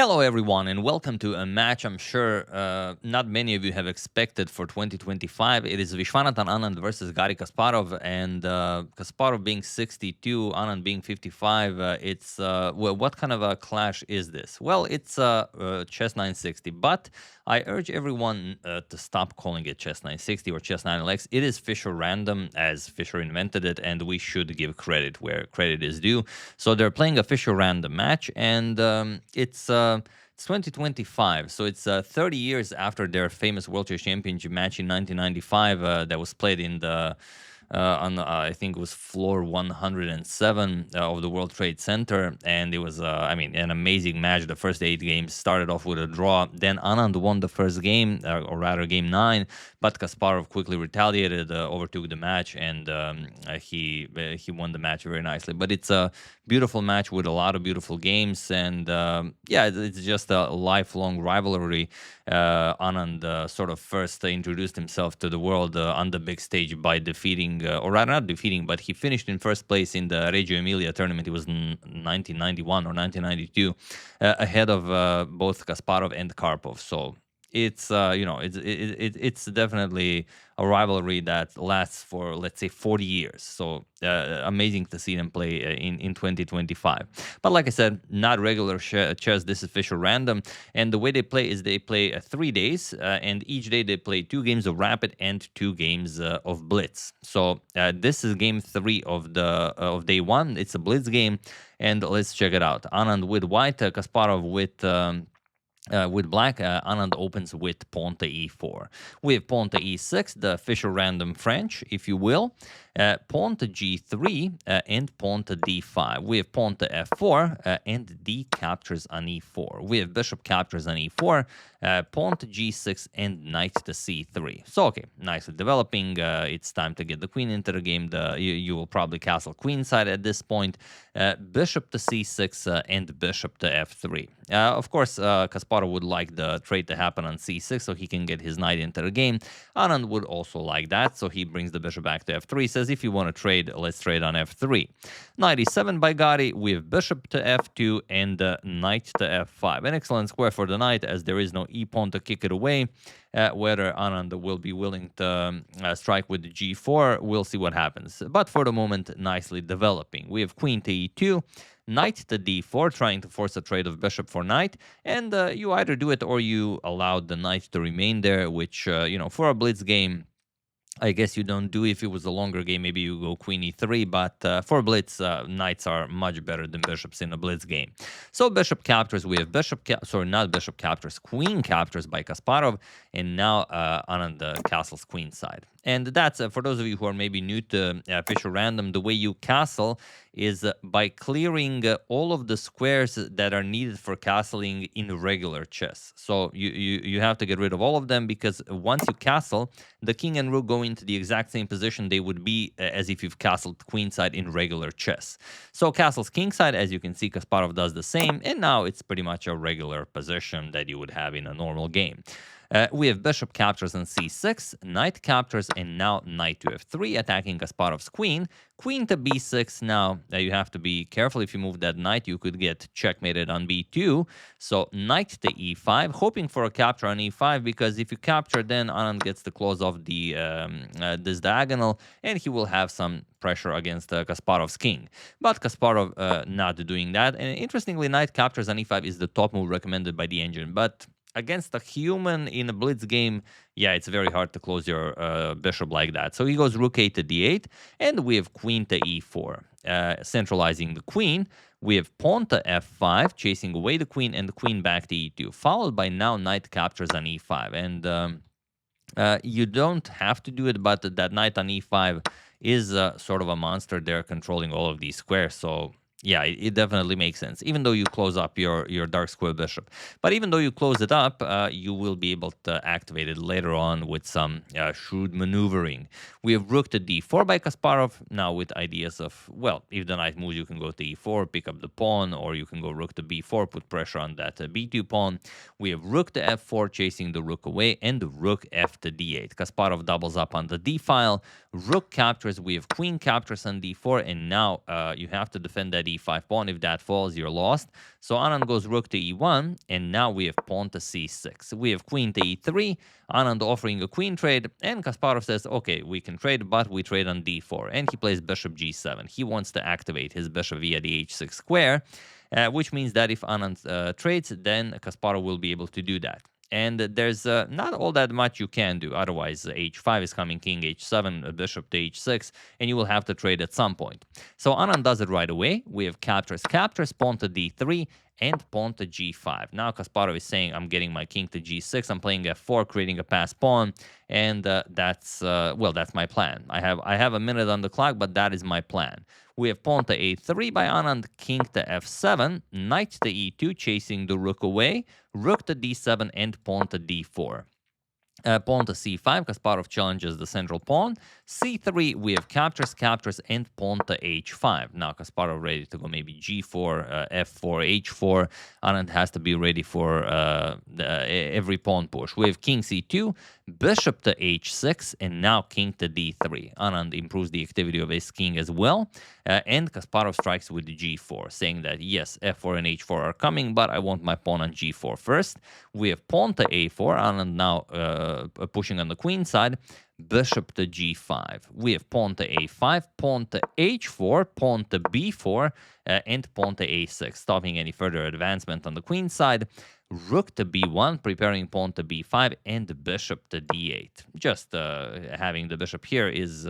Hello, everyone, and welcome to a match I'm sure not many of you have expected for 2025. It is Viswanathan Anand versus Garry Kasparov, and Kasparov being 62, Anand being 55. Well, what kind of a clash is this? Well, it's chess 960, but I urge everyone to stop calling it chess 960 or chess 9LX. It is Fischer random, as Fischer invented it, and we should give credit where credit is due. So they're playing a Fischer random match, and it's 2025, so it's 30 years after their famous World Chess Championship match in 1995 that was played in the on I think it was floor 107 of the World Trade Center, and it was an amazing match. The first 8 games started off with a draw. Then Anand won the first game, or rather game 9, but Kasparov quickly retaliated, overtook the match, and he won the match very nicely. But it's a beautiful match with a lot of beautiful games, and it's just a lifelong rivalry. Anand sort of first introduced himself to the world on the big stage by defeating, or rather not defeating, but he finished in first place in the Reggio Emilia tournament. It was 1991 or 1992, ahead of both Kasparov and Karpov. So it's definitely a rivalry that lasts for, let's say, 40 years. So amazing to see them play in 2025. But like I said, not regular chess. This is Fischer random, and the way they play is they play 3 days, and each day they play 2 games of rapid and 2 games of blitz. So this is game 3 of day 1. It's a blitz game, and let's check it out. Anand with white, Kasparov with black. Anand opens with pawn to e4. We have pawn to e6, the Fischer random French, if you will. Pawn to g3 and pawn to d5. We have pawn to f4 and d captures on e4. We have bishop captures on e4, pawn to g6 and knight to c3. So okay, nicely developing. It's time to get the queen into the game. You will probably castle queenside at this point. Bishop to c6 and bishop to f3. Of course, Kasparov would like the trade to happen on c6 so he can get his knight into the game. Anand would also like that, so he brings the bishop back to f3. Says, if you want to trade, let's trade on f3. Knight e7 by Garry. We have bishop to f2 and knight to f5. An excellent square for the knight, as there is no e-pawn to kick it away. Whether Anand will be willing to strike with the g4, we'll see what happens. But for the moment, nicely developing. We have queen to e2, knight to d4, trying to force a trade of bishop for knight, and you either do it or you allow the knight to remain there, which, for a blitz game, I guess you don't do. If it was a longer game, maybe you go queen e3, but for blitz, knights are much better than bishops in a blitz game. So bishop captures. We have not bishop captures, queen captures by Kasparov, and now Anand castles queenside. And that's, for those of you who are maybe new to Fischer random, the way you castle is by clearing all of the squares that are needed for castling in regular chess. So you have to get rid of all of them, because once you castle, the king and rook go into the exact same position they would be as if you've castled queenside in regular chess. So castles kingside, as you can see, Kasparov does the same, and now it's pretty much a regular position that you would have in a normal game. We have bishop captures on c6, knight captures, and now knight to f3, attacking Kasparov's queen. Queen to b6. Now, you have to be careful. If you move that knight, you could get checkmated on b2. So knight to e5, hoping for a capture on e5, because if you capture, then Anand gets to close off the this diagonal, and he will have some pressure against Kasparov's king. But Kasparov not doing that. And interestingly, knight captures on e5 is the top move recommended by the engine, but against a human in a blitz game, yeah, it's very hard to close your bishop like that. So he goes rook a to d8, and we have queen to e4, centralizing the queen. We have pawn to f5, chasing away the queen, and the queen back to e2, followed by now knight captures on e5. And you don't have to do it, but that knight on e5 is sort of a monster there, controlling all of these squares. So yeah, it definitely makes sense, even though you close up your dark square bishop. But even though you close it up, you will be able to activate it later on with some shrewd maneuvering. We have rook to d4 by Kasparov, now with ideas of, well, if the knight moves, you can go to e4, pick up the pawn, or you can go rook to b4, put pressure on that b2 pawn. We have rook to f4, chasing the rook away, and rook f to d8. Kasparov doubles up on the d-file. Rook captures. We have queen captures on d4, and now you have to defend that d5 pawn. If that falls, you're lost. So Anand goes rook to e1, and now we have pawn to c6. We have queen to e3, Anand offering a queen trade, and Kasparov says, okay, we can trade, but we trade on d4. And he plays bishop g7. He wants to activate his bishop via the h6 square, which means that if Anand trades, then Kasparov will be able to do that. And there's not all that much you can do. Otherwise, h5 is coming, king h7, bishop to h6, and you will have to trade at some point. So Anand does it right away. We have captures, pawn to d3, and pawn to g5. Now Kasparov is saying, I'm getting my king to g6. I'm playing f4, creating a passed pawn, and that's my plan. I have a minute on the clock, but that is my plan. We have pawn to a3 by Anand, king to f7, knight to e2, chasing the rook away, rook to d7, and pawn to d4. Pawn to c5, Kasparov challenges the central pawn. c3, we have captures, and pawn to h5. Now Kasparov ready to go maybe g4, f4, h4. Anand has to be ready for every pawn push. We have king c2, bishop to h6, and now king to d3. Anand improves the activity of his king as well. And Kasparov strikes with g4, saying that yes, f4 and h4 are coming, but I want my pawn on g4 first. We have pawn to a4, Anand now pushing on the queen side, bishop to g5. We have pawn to a5, pawn to h4, pawn to b4, and pawn to a6, stopping any further advancement on the queen side. Rook to b1, preparing pawn to b5, and bishop to d8. Just having the bishop here is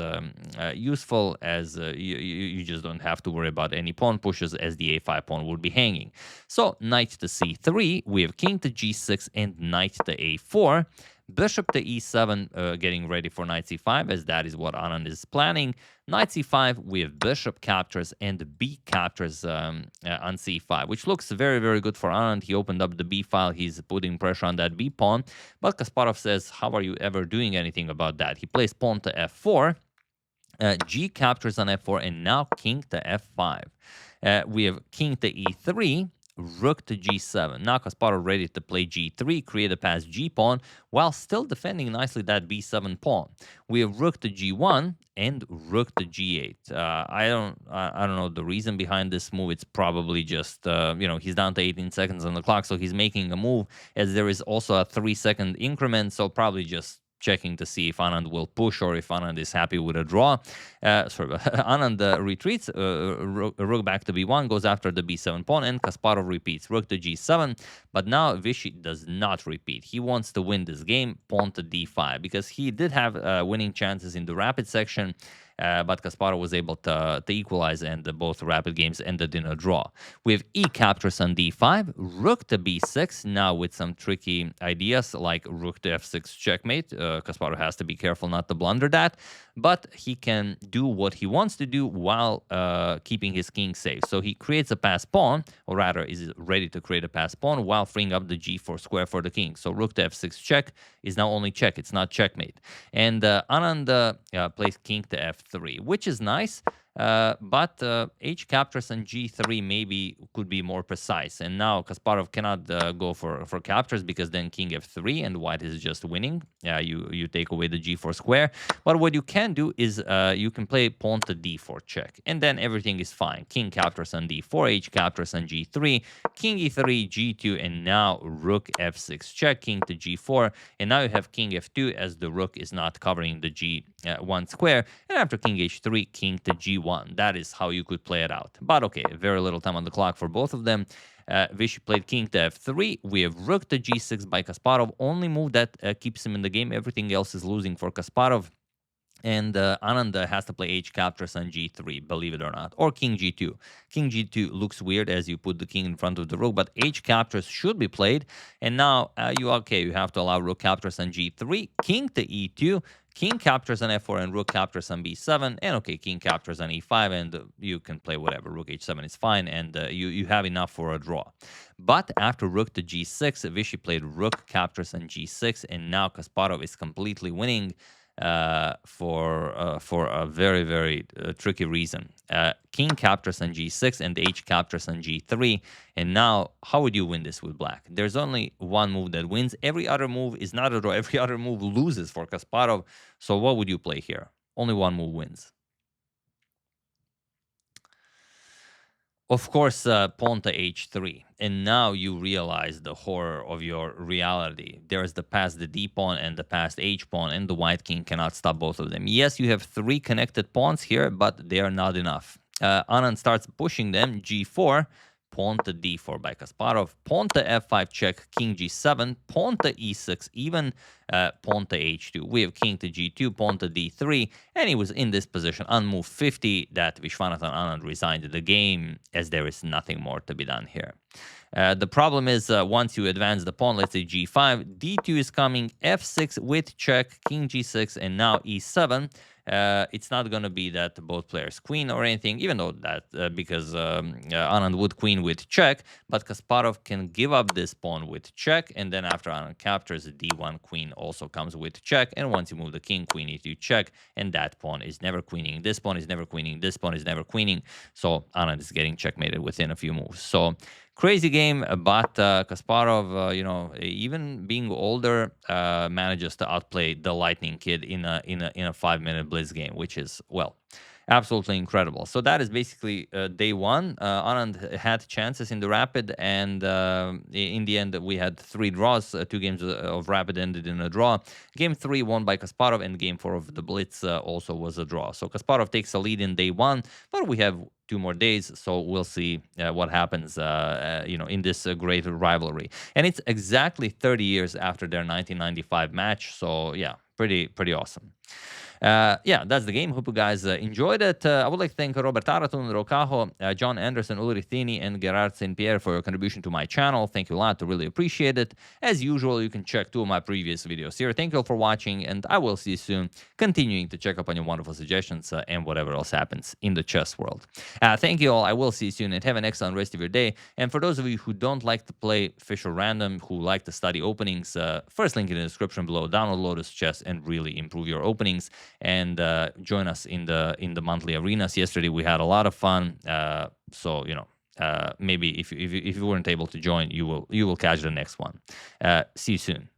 useful, as you just don't have to worry about any pawn pushes, as the a5 pawn would be hanging. So knight to c3, we have king to g6, and knight to a4. Bishop to e7, getting ready for knight c5, as that is what Anand is planning. Knight c5, we have bishop captures and b captures on c5, which looks very, very good for Anand. He opened up the b file. He's putting pressure on that b pawn. But Kasparov says, how are you ever doing anything about that? He plays pawn to f4, g captures on f4, and now king to f5. We have king to e3, rook to g7. Now Kasparov ready to play g3, create a passed g-pawn, while still defending nicely that b7 pawn. We have rook to g1 and rook to g8. I don't know the reason behind this move. It's probably just, he's down to 18 seconds on the clock, so he's making a move, as there is also a 3-second increment, so probably just checking to see if Anand will push or if Anand is happy with a draw. Anand retreats, rook back to b1, goes after the b7 pawn, and Kasparov repeats, rook to g7. But now Vishy does not repeat. He wants to win this game, pawn to d5, because he did have winning chances in the rapid section. But Kasparov was able to equalize, and both rapid games ended in a draw. We have e captures on d5, rook to b6, now with some tricky ideas like rook to f6 checkmate. Kasparov has to be careful not to blunder that, but he can do what he wants to do while keeping his king safe. So he creates a passed pawn, or rather is ready to create a passed pawn while freeing up the g4 square for the king. So rook to f6 check is now only check, it's not checkmate. And Anand plays king to f3, which is nice. But h captures and g3 maybe could be more precise. And now Kasparov cannot go for captures, because then king f3 and white is just winning. You take away the g4 square. But what you can do is you can play pawn to d4 check, and then everything is fine. King captures on d4, h captures on g3, king e3, g2, and now rook f6 check, king to g4, and now you have king f2, as the rook is not covering the g1 square, and after king h3, king to g1. That is how you could play it out. But okay, very little time on the clock for both of them. Vishy played king to f3. We have rook to g6 by Kasparov, only move that keeps him in the game. Everything else is losing for Kasparov. And Anand has to play h captures on g3, believe it or not, or king g2. King g2 looks weird as you put the king in front of the rook, but h captures should be played. And now you have to allow rook captures on g3, king to e2, king captures on f4, and rook captures on b7, and okay, king captures on e5, and you can play whatever. Rook h7 is fine, and you have enough for a draw. But after rook to g6, Vishy played rook captures on g6, and now Kasparov is completely winning. For a very, very tricky reason. King captures on g6 and h captures on g3. And now, how would you win this with black? There's only one move that wins. Every other move is not a draw. Every other move loses for Kasparov. So what would you play here? Only one move wins. Of course, pawn to h3. And now you realize the horror of your reality. There's the passed the d pawn and the passed h pawn, and the white king cannot stop both of them. Yes, you have 3 connected pawns here, but they are not enough. Anand starts pushing them, g4, pawn to d4 by Kasparov, pawn to f5 check, king g7, pawn to e6, even pawn to h2. We have king to g2, pawn to d3, and he was in this position on move 50 that Viswanathan Anand resigned the game, as there is nothing more to be done here. The problem is once you advance the pawn, let's say g5, d2 is coming, f6 with check, king g6, and now e7. It's not going to be that both players queen or anything, even though that because Anand would queen with check, but Kasparov can give up this pawn with check, and then after Anand captures, the d1 queen also comes with check, and once you move the king, queen e2 check, and that pawn is never queening, this pawn is never queening, this pawn is never queening, so Anand is getting checkmated within a few moves. So crazy game, but Kasparov, you know, even being older, manages to outplay the Lightning Kid in a 5-minute blitz game, which is, well, absolutely incredible. So that is basically day one. Anand had chances in the Rapid, and in the end, we had 3 draws. 2 games of Rapid ended in a draw. Game 3 won by Kasparov, and game 4 of the Blitz also was a draw. So Kasparov takes a lead in day 1, but we have 2 more days, so we'll see what happens, you know, in this great rivalry. And it's exactly 30 years after their 1995 match, so yeah, pretty awesome. Yeah, that's the game. Hope you guys enjoyed it. I would like to thank Robert Aratun, Rocajo, John Anderson, Ulrich Thini, and Gerard St. Pierre for your contribution to my channel. Thank you a lot. I really appreciate it. As usual, you can check 2 of my previous videos here. Thank you all for watching, and I will see you soon, continuing to check up on your wonderful suggestions and whatever else happens in the chess world. Thank you all. I will see you soon, and have an excellent rest of your day. And for those of you who don't like to play Fischer Random, who like to study openings, first link in the description below. Download Lotus Chess and really improve your openings. And join us in the monthly arenas. Yesterday we had a lot of fun. So you know, maybe if you weren't able to join, you will catch the next one. See you soon.